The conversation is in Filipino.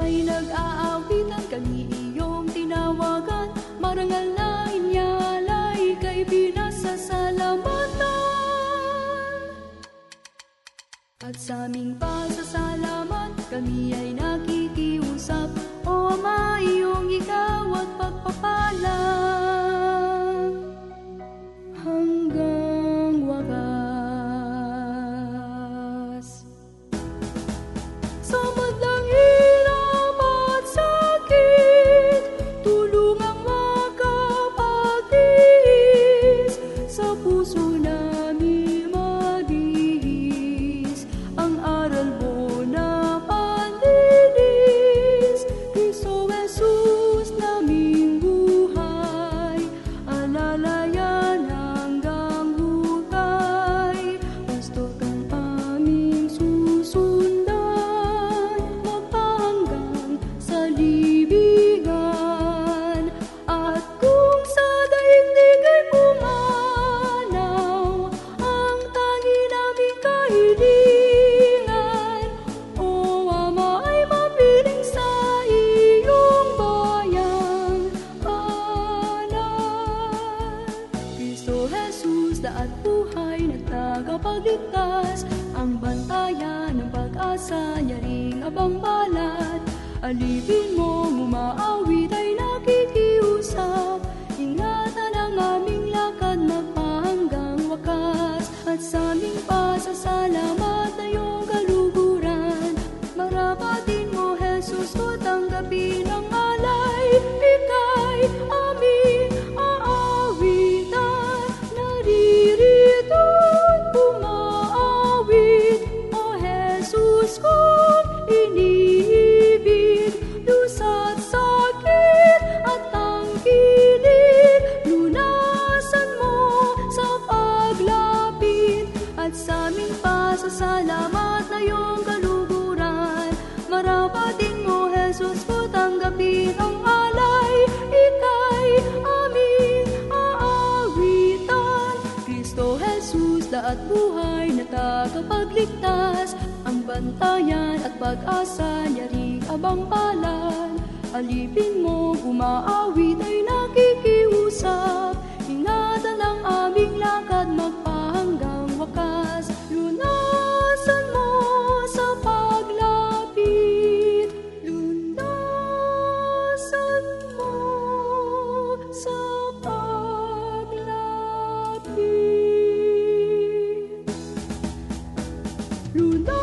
ay nag-aawitan, kami iyong tinawagan. Marangal na inyalay kay pinasasalamatan. At sa aming pasasalamat, kami ay nakikiusap, O Ama, iyong ikaw at pagpapala hanggang wakas. Sa madlang hirap at sakit, tulungang makapagtiis. Sa puso namin mabihis ang aral mo na panlinis. Kristo Jesus, naming buhay, alalayan hanggang hukay. Pasto kang aming susundan, magpahanggang sa libigan. At kung sa daigdig ay pumanaw ang tangi naming kahilingan, O Ama, ay mapiling sa iyong bayang banal. Kristo Jesus, daat buhay na tagapagligtas, ang bantayan ng pag-asa niya ring abang balat. Alipin mo, umaawit ay nakikiusap, ingatan ang aming lakad magpahanggang wakas. At sa aming pasasalamat na iyong kaluguran, marapatin mo, Jesus, ko tanggapin ang alay. Ika'y aming aawitan, naririto't umaawit. O Jesus kong iniibig, lusat sakit at tangkilik, lunasan mo sa paglapit. At sa aming pasasalamat na iyong kaluguran, marapatin mo, Jesus, ko tanggapin ang alay. Ika'y aming aawitan. Kristo Jesus, daat buhay na tagapagligtas, ang bantayan at pag-asa niya ring abang palad. Alipin mo, umaawit ay nakikiusap, ingatan ang aming lakad magpahanggang wakas. Lunasan mo sa paglapit, lunasan mo sa paglapit. Lunasan